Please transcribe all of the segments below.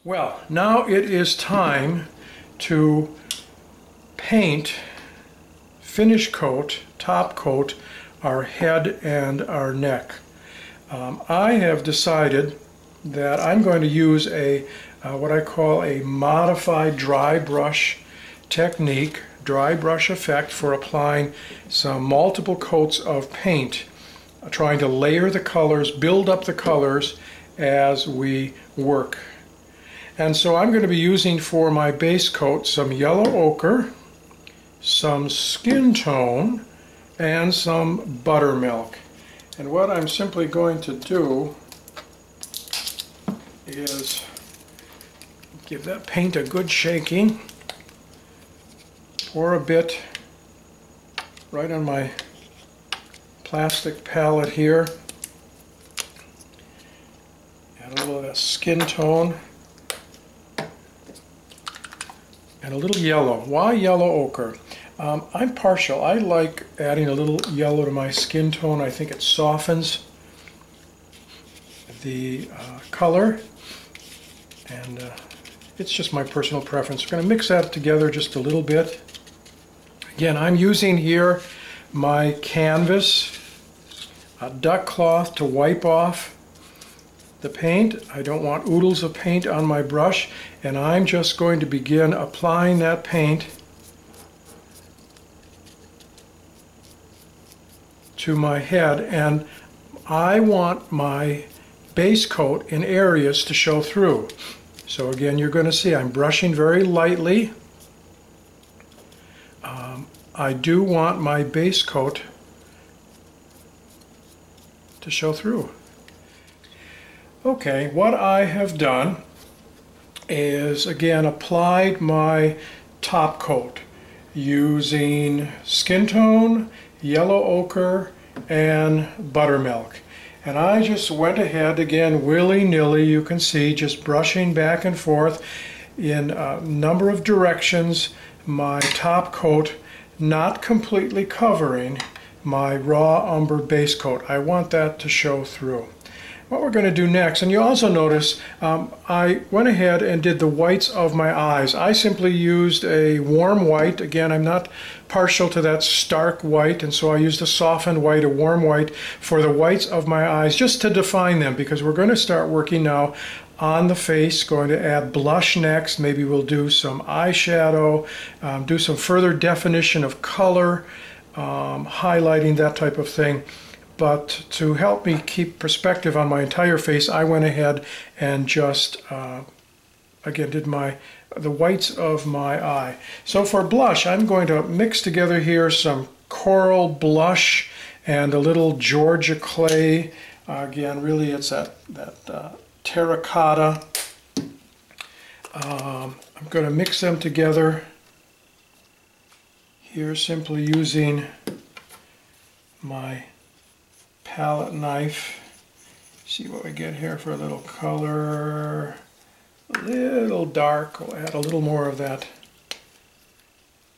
Well, now it is time to paint, finish coat, top coat our head and our neck. I have decided that I'm going to use a what I call a modified dry brush technique, dry brush effect, for applying some multiple coats of paint, trying to layer the colors, build up the colors as we work. And so I'm going to be using for my base coat some yellow ochre, some skin tone, and some buttermilk. And what I'm simply going to do is give that paint a good shaking, pour a bit right on my plastic palette here, add a little of that skin tone, and a little yellow. Why yellow ochre? I'm partial. I like adding a little yellow to my skin tone. I think it softens the color, and it's just my personal preference. We're going to mix that together just a little bit. Again, I'm using here my canvas, a duck cloth to wipe off the paint. I don't want oodles of paint on my brush, and I'm just going to begin applying that paint to my head, and I want my base coat in areas to show through. So again, you're going to see I'm brushing very lightly. I do want my base coat to show through. Okay, what I have done is again applied my top coat using skin tone, yellow ochre, and buttermilk. And I just went ahead again willy-nilly, you can see, just brushing back and forth in a number of directions my top coat, not completely covering my raw umber base coat. I want that to show through. What we're going to do next, and you also notice I went ahead and did the whites of my eyes. I simply used a warm white. Again, I'm not partial to that stark white, and so I used a softened white, a warm white, for the whites of my eyes, just to define them, because we're going to start working now on the face, going to add blush next. Maybe we'll do some eyeshadow, do some further definition of color, highlighting, that type of thing. But to help me keep perspective on my entire face, I went ahead and just, again, did the whites of my eye. So for blush, I'm going to mix together here some coral blush and a little Georgia clay. Again, really it's that terracotta. I'm going to mix them together here, simply using my palette knife. See what we get here for a little color. A little dark. We'll add a little more of that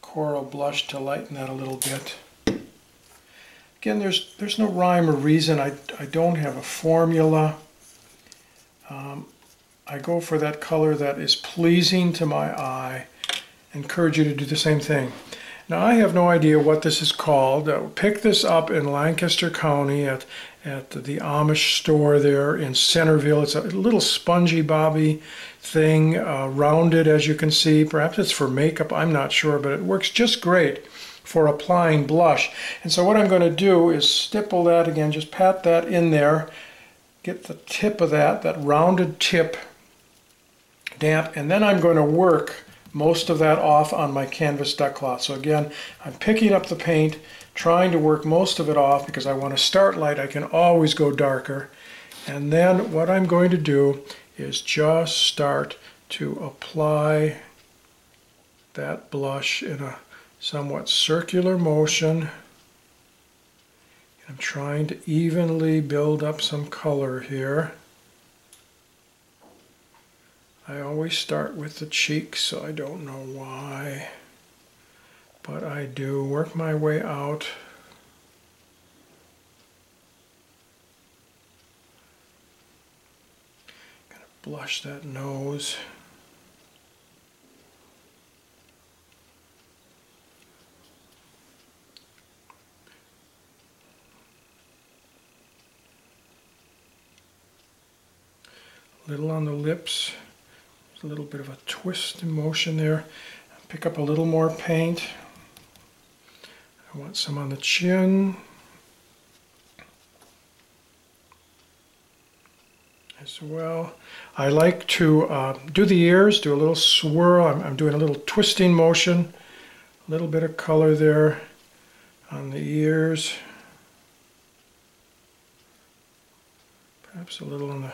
coral blush to lighten that a little bit. Again, there's no rhyme or reason. I don't have a formula. I go for that color that is pleasing to my eye. I encourage you to do the same thing. Now, I have no idea what this is called. Pick this up in Lancaster County at the Amish store there in Centerville. It's a little spongy bobby thing, rounded, as you can see. Perhaps it's for makeup, I'm not sure, but it works just great for applying blush. And so what I'm going to do is stipple that again, just pat that in there, get the tip of that rounded tip damp, and then I'm going to work most of that off on my canvas duck cloth. So again, I'm picking up the paint, trying to work most of it off because I want to start light. I can always go darker. And then what I'm going to do is just start to apply that blush in a somewhat circular motion. I'm trying to evenly build up some color here. I always start with the cheeks, so I don't know why, but I do work my way out. blush that nose. A little on the lips. There's a little bit of a twist in motion there. Pick up a little more paint. I want some on the chin. As well. I like to do the ears, do a little swirl. I'm doing a little twisting motion. A little bit of color there on the ears. Perhaps a little on the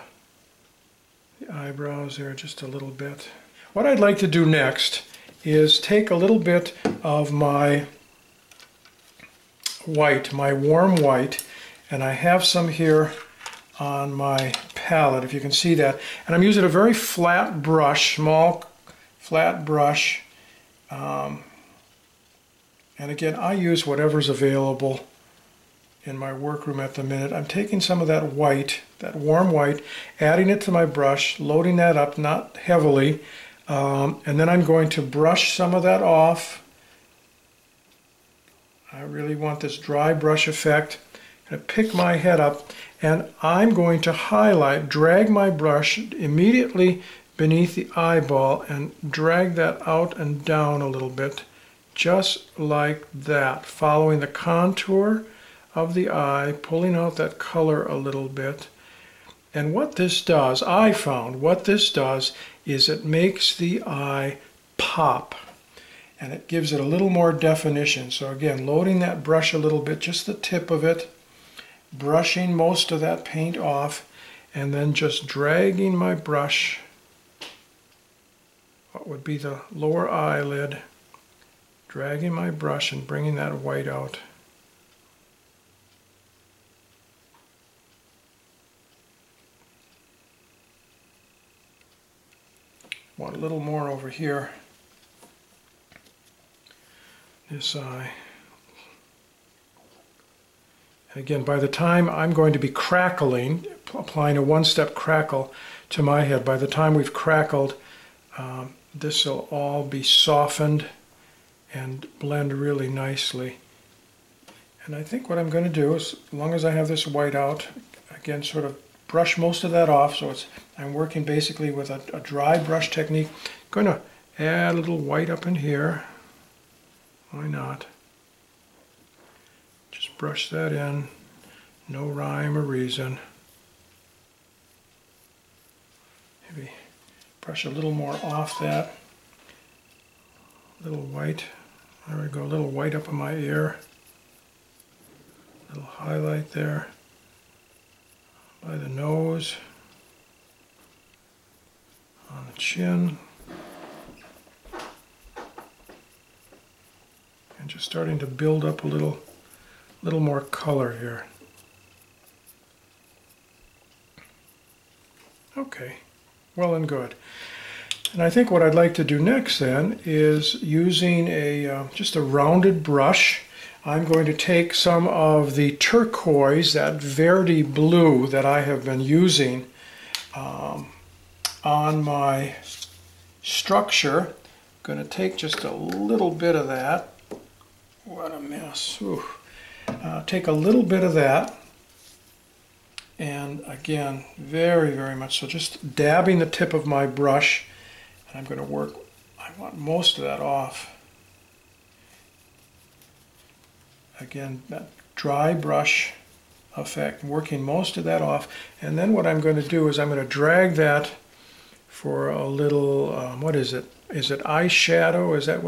eyebrows there, just a little bit. What I'd like to do next is take a little bit of my white, my warm white, and I have some here on my palette, if you can see that. And I'm using a very flat brush, small flat brush. And again, I use whatever's available in my workroom at the minute. I'm taking some of that white, that warm white, adding it to my brush, loading that up, not heavily, and then I'm going to brush some of that off. I really want this dry brush effect. I'm going to pick my head up, and I'm going to highlight, drag my brush immediately beneath the eyeball and drag that out and down a little bit, just like that, following the contour of the eye, pulling out that color a little bit. And what this does, I found, what this does is it makes the eye pop, and it gives it a little more definition. So again, loading that brush a little bit, just the tip of it, brushing most of that paint off, and then just dragging my brush, what would be the lower eyelid, dragging my brush and bringing that white out. Want a little more over here, this eye. And again, by the time I'm going to be crackling, applying a one-step crackle to my head, by the time we've crackled, this will all be softened and blend really nicely. And I think what I'm going to do is, as long as I have this white out, again, sort of brush most of that off, so I'm working basically with a dry brush technique. I'm going to add a little white up in here. Why not? Just brush that in, no rhyme or reason. Maybe brush a little more off that. A little white. There we go, a little white up in my ear. A little highlight there by the nose, on the chin, and just starting to build up a little more color here. Okay, well and good. And I think what I'd like to do next then is using just a rounded brush. I'm going to take some of the turquoise, that Verdi blue that I have been using on my structure. I'm going to take just a little bit of that. What a mess. Take a little bit of that, and again, very, very much so, just dabbing the tip of my brush, and I'm going to work, I want most of that off. Again, that dry brush effect, working most of that off. And then what I'm going to do is I'm going to drag that for a little, what is it? Is it eyeshadow? Is that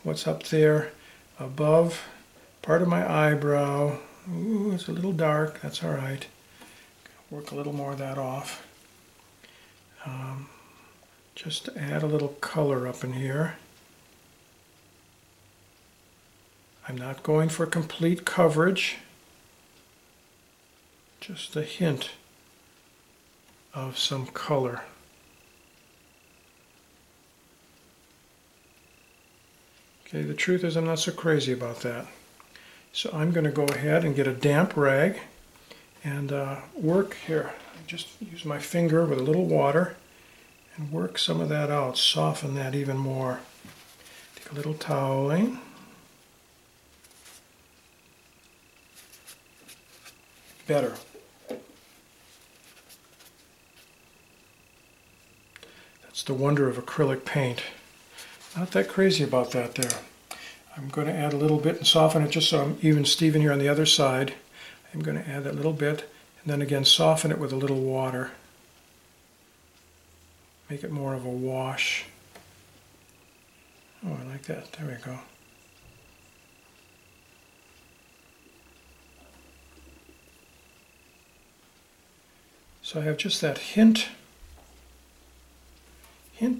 what's up there above? Part of my eyebrow. Ooh, it's a little dark. That's all right. Work a little more of that off. Just to add a little color up in here. I'm not going for complete coverage, just a hint of some color. Okay, the truth is I'm not so crazy about that. So I'm going to go ahead and get a damp rag and work here. Just use my finger with a little water and work some of that out, soften that even more. Take a little toweling. Better. That's the wonder of acrylic paint. Not that crazy about that there. I'm going to add a little bit and soften it just so I'm even Steven here on the other side. I'm going to add that little bit and then again soften it with a little water. Make it more of a wash. Oh, I like that. There we go. So I have just that hint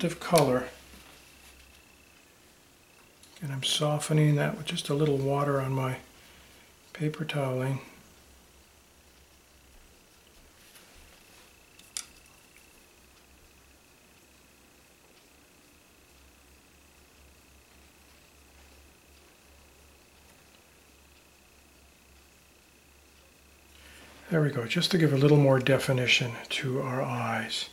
of color. And I'm softening that with just a little water on my paper toweling. There we go, just to give a little more definition to our eyes.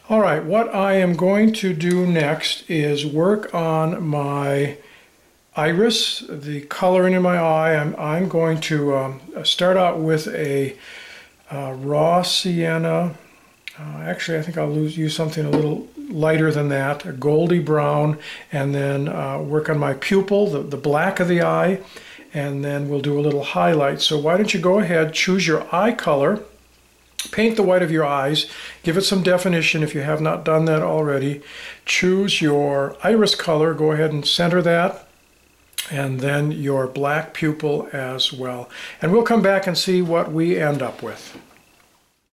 All right, what I am going to do next is work on my iris, the coloring in my eye. I'm going to start out with a raw sienna. Actually, I think I'll use something a little lighter than that, a goldy brown, and then work on my pupil, the black of the eye, and then we'll do a little highlight. So why don't you go ahead, choose your eye color, paint the white of your eyes, give it some definition if you have not done that already. Choose your iris color, go ahead and center that, and then your black pupil as well. And we'll come back and see what we end up with.